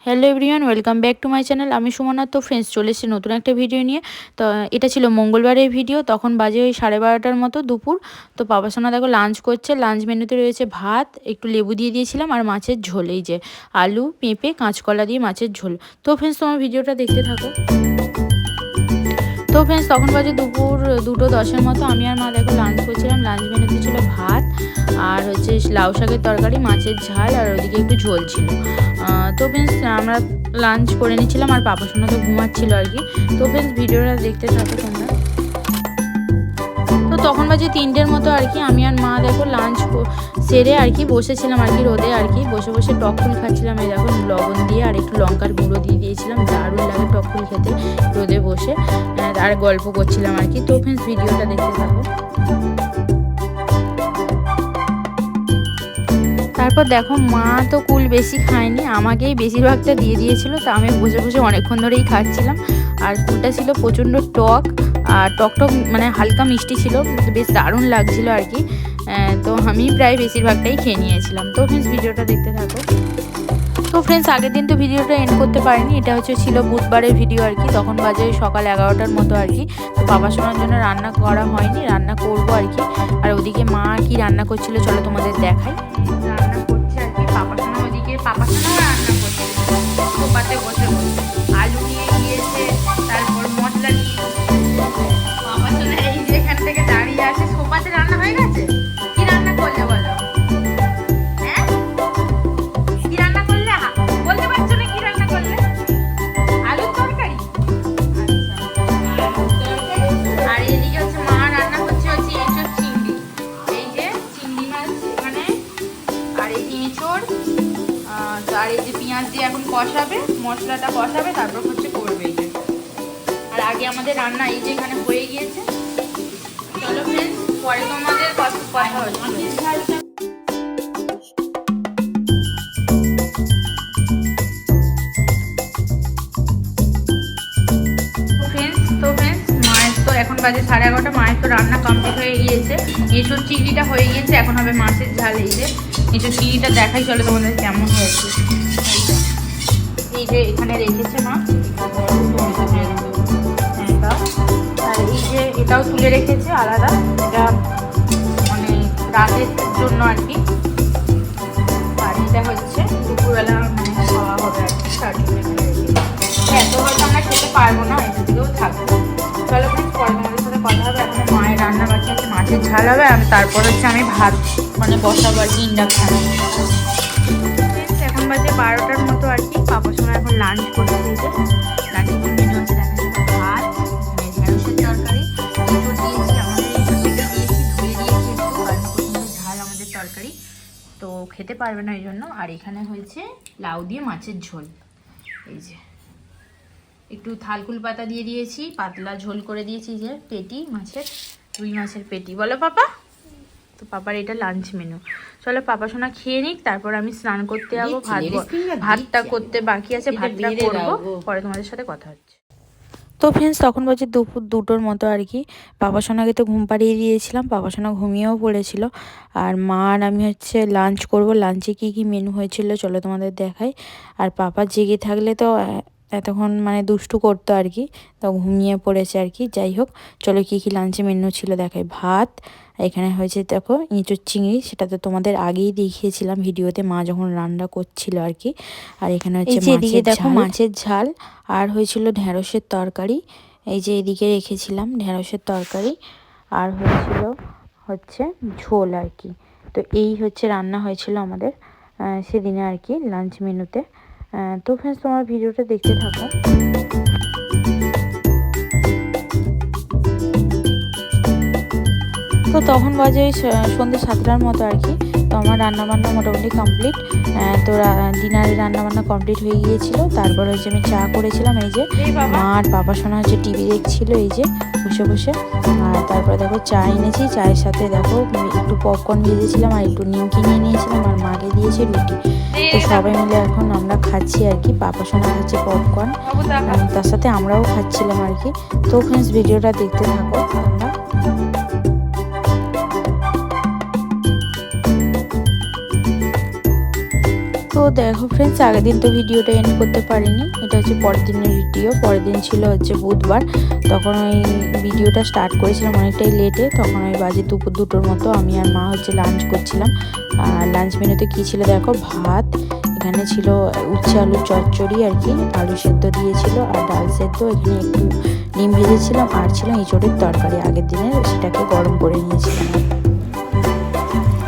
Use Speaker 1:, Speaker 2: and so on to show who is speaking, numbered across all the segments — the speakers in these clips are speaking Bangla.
Speaker 1: Hello everyone, welcome back to my channel. আমি সুমনা। তো ফ্রেন্ডস, চলে এসেছি নতুন একটা ভিডিও নিয়ে। তো এটা ছিল মঙ্গলবারের ভিডিও। তখন বাজে ওই 12:30টার মতো দুপুর। তো বাবা সোনা দেখো লাঞ্চ করছে। লাঞ্চ মেনুতে রয়েছে ভাত, একটু লেবু দিয়ে দিয়েছিলাম, আর মাছের ঝোল। এই যে আলু, পেঁপে, কাঁচকলা দিয়ে মাছের ঝোল। তো ফ্রেন্ডস, তোমার ভিডিওটা দেখতে থাকো। তো ফ্রেন্ডস, তখন বাজে দুপুর 2:10-এর মতো। আমি আর মা দেখো লাঞ্চ করছিলাম। লাঞ্চ মেনুতে ছিল ভাত, আর হচ্ছে লাউ শাকের তরকারি, মাছের ঝাল, আর ওইদিকে একটু ঝোল ছিল। তো ফ্রেন্ডস, আমরা লাঞ্চ করে নিচ্ছিলাম, আর পাপা সোনা তো ঘুমাচ্ছিল আর কি। তো ফ্রেন্ডস, ভিডিওটা দেখতে থাকো তোমরা। তো তখন বাজে 3টের মতো আর কি। আমি আর মা দেখো লাঞ্চ সেরে আর কি বসেছিলাম আর কি রোদে আর কি বসে বসে টক ফুল খাচ্ছিলাম। এই দেখো লবণ দিয়ে আর একটু লঙ্কার গুঁড়ো দিয়ে দিয়েছিলাম। দারুণ লাগে টক ফুল খেতে রোদে বসে। আর গল্প করছিলাম আর কি। তো ফ্রেন্ডস, ভিডিওটা দেখতে থাকো। তারপর দেখো মা তো কুল বেশি খায়নি, আমাকেই বেশিরভাগটা দিয়ে দিয়েছিল। তা আমি বসে বসে অনেকক্ষণ ধরেই খাচ্ছিলাম। আর কুলটা ছিল প্রচণ্ড টক, আর টক টক মানে হালকা মিষ্টি ছিল, বেশ দারুণ লাগছিল আর কি। তো আমি প্রায় বেশিরভাগটাই খেয়ে নিয়েছিলাম। তো ফ্রেন্ডস, ভিডিওটা দেখতে থাকো। তো ফ্রেন্ডস, আগের দিন তো ভিডিওটা এন্ড করতে পারিনি। এটা ছিল বুধবারের ভিডিও আর কি। তখন বাজে সকাল 11টার মতো আর কি। তো বাবা শোনার জন্য রান্না করা হয়নি, রান্না করবো আর কি। আর ওদিকে মা কি রান্না করছিল চলো তোমাদের দেখাই। রান্না করছে আর কি পাপা সোনা। ওদিকে পাপা সোনাও রান্না করছে, সোফাতে বসে বসে আলু নিয়ে গিয়েছে, তারপর মশলা নিয়ে পাপা সোনা এই যে এখান থেকে দাঁড়িয়ে আছে। সোফাতে রান্না হয়ে গেছে। কি রান্না করলে বলো? হ্যাঁ, কি রান্না করলে? বলতে পারছো না কি রান্না করলে? আলুর তরকারি। আর এদিকে হচ্ছে মা রান্না করছে হচ্ছে এঁচোড় চিংড়ি। এই যে চিংড়ি মাছ এখানে, আর এই যে এঁচোড়। আর এই যে পেঁয়াজ দিয়ে এখন কষাবে, মশলাটা কষাবে, তারপর হচ্ছে করবে এই যে। আর আগে আমাদের রান্না এই যে এখানে হয়ে গিয়েছে। চলো ফ্রেন্ডস, পরে তোমাদের কথা হচ্ছে। মায়ের তো এখন বাজে 11:30। মায়ের তো রান্না কমপ্লিট হয়ে গিয়েছে। এঁচোড় চিংড়িটা হয়ে গিয়েছে, এখন হবে মাছের ঝাল। এই যে এঁচোড় চিংড়িটা দেখাই চলো তোমাদের কেমন হয়েছে। এই যে এখানে রেখেছে মা, আর এই যে এটাও তুলে রেখেছে আলাদা, এটা মানে রাতের জন্য আর কি। আর এটা হচ্ছে দুপুরবেলা মানে খাওয়া হবে আর কি, তার জন্য এত হয়তো আমরা খেতে পারবো না, এটা দিকেও থাকবে। চলো ফ্রেন্ডস, পরে তোমাদের সাথে কথা হবে। এখন মায়ের রান্না বাকি আছে, মাছের ঝাল হবে, আর তারপর হচ্ছে আমি ভাত মানে বসাবো আর কি ইন্ডাকশানে। এখন বাজে 12টার মতো আর কি। পাপা সোনা এখন লাঞ্চ করতে দিয়েছে। লাঞ্চের মেনু হচ্ছে দেখা যাচ্ছে ভাত, ঢেঁড়সের তরকারি, এঁচোড় দিয়েছি, আমাদের এঁচোড়টা দিয়েছি, ধুয়ে দিয়েছি একটু, কারণ প্রচণ্ড ঝাল আমাদের তরকারি, তো খেতে পারবে না ওই জন্য। আর এখানে হয়েছে লাউ দিয়ে মাছের ঝোল। এই যে একটু থালকুল পাতা দিয়ে দিয়েছি, পাতলা ঝোল করে দিয়েছি। যে পেটি মাছের, রুই মাছের পেটি, বলো পাপা। তো পাপার এটা লাঞ্চ মেনু। চলো পাপা সোনা খেয়ে নিক, তারপর আমি স্নান করতে যাবো। ভাতটা করতে বাকি আছে, ভাতটা করবো, পরে তোমাদের সাথে কথা হচ্ছে। তো ফ্রেন্ডস, তখন বাজে দুপুর 2টোর মতো আর কি। পাপা সোনাকে তো ঘুম পাড়িয়ে দিয়েছিলাম, পাপা সোনা ঘুমিয়েও পড়েছিল। আর মা আর আমি হচ্ছে লাঞ্চ করব। লাঞ্চে কি কি মেনু হয়েছিল চলো তোমাদের দেখাই। আর পাপা জেগে থাকলে তো এতক্ষণ মানে দুষ্টু করতো আর কি, তো ঘুমিয়ে পড়েছে আর কি। যাই হোক, চলো কি কি লাঞ্চে মেনু ছিল দেখাই। ভাত, এখানে হয়েছে দেখো এঁচোড় চিংড়ি, সেটা তো তোমাদের আগেই দেখিয়েছিলাম ভিডিওতে, মা যখন রান্না করছিল আর কি। আর এখানে হচ্ছে এদিকে দেখো মাছের ঝাল, আর হয়েছিল ঢেঁড়সের তরকারি। এই যে এদিকে রেখেছিলাম ঢেঁড়সের তরকারি, আর হয়েছিল হচ্ছে ঝোল আর কি। তো এই হচ্ছে রান্না হয়েছিল আমাদের সেদিনে আর কি লাঞ্চ মেনুতে। তো ফ্রেন্ডস, তোমার ভিডিওটা দেখতে থাকো। তো তখন বাজে ওই সন্ধ্যে 7টার মতো আর কি। তো আমার রান্নাবান্না মোটামুটি কমপ্লিট। তো ডিনারের রান্নাবান্না কমপ্লিট হয়ে গিয়েছিল। তারপর হচ্ছে আমি চা করেছিলাম। এই যে মা আর বাবা সোনা হচ্ছে টিভি দেখছিল এই যে বসে বসে। আর তারপরে দেখো চা এনেছি, চায়ের সাথে দেখো একটু পপকর্ন ভেজেছিলাম, আর একটু নিমকি নিয়ে নিয়েছিলাম, আর মাকে দিয়েছি রুটি। তো সবাই মিলে এখন আমরা খাচ্ছি আর কি। পাপা সোনা খাচ্ছে পপকর্ন, তার সাথে আমরাও খাচ্ছিলাম আর কি। তো ফ্রেন্ডস, ভিডিওটা দেখতে থাকো তোমরা। তো তো দেখো ফ্রেন্ডস, আগের দিন তো ভিডিওটা এন্ড করতে পারিনি, এটা হচ্ছে পরের দিনের ভিডিও। পরের দিন ছিল হচ্ছে বুধবার, তখন ওই ভিডিওটা স্টার্ট করেছিলাম অনেকটাই লেটে, তখন ওই বাজে দুপুর 2টোর মতো। আমি আর মা হচ্ছে লাঞ্চ করছিলাম। আর লাঞ্চ মেনুতে কী ছিল দেখো, ভাত, এখানে ছিল উচ্ছে আলুর চচ্চড়ি আর কি, আলু সেদ্ধ দিয়েছিল আর ডাল সেদ্ধ, এখানে একটু ডিম ভেজেছিলাম, আর ছিল এঁচোড়ের তরকারি আগের দিনের, সেটাকে গরম করে নিয়েছিলাম।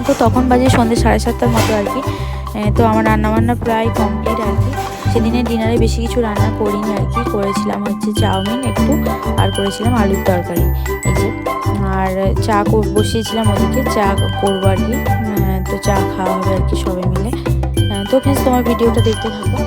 Speaker 1: তো তখন বাজে সন্ধ্যে 7:30টার মতো আর কি। তো আমার রান্নাবান্না প্রায় কমপ্লিট আর কি। সেদিনে ডিনারে বেশি কিছু রান্না করিনি আর কি, করেছিলাম হচ্ছে চাউমিন একটু, আর করেছিলাম আলুর তরকারি এই যে। আর চা বসিয়েছিলাম ওদিকে, চা করবো আর কি। তো চা খাওয়া হবে আর কি সবাই মিলে। তো প্লিজ তোমার ভিডিওটা দেখতে থাকো।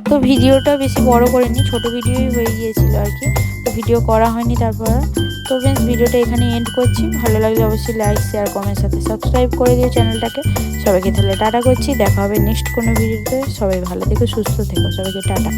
Speaker 1: তো ভিডিওটা বেশি বড় করিনি, ছোট ভিডিওই হয়ে গিয়েছিল আর কি, তো ভিডিও করা হয়নি তারপর। তো ফ্রেন্ডস, ভিডিওটা এখানে এন্ড করছি। ভালো লাগলে অবশ্যই লাইক, শেয়ার, কমেন্ট, সাথে সাবস্ক্রাইব করে দিও চ্যানেলটাকে। সবাইকে তাহলে টাটা করছি, দেখা হবে নেক্সট কোনো ভিডিওতে। সবাই ভালো থেকো, সুস্থ থেকো, সবাইকে টাটা।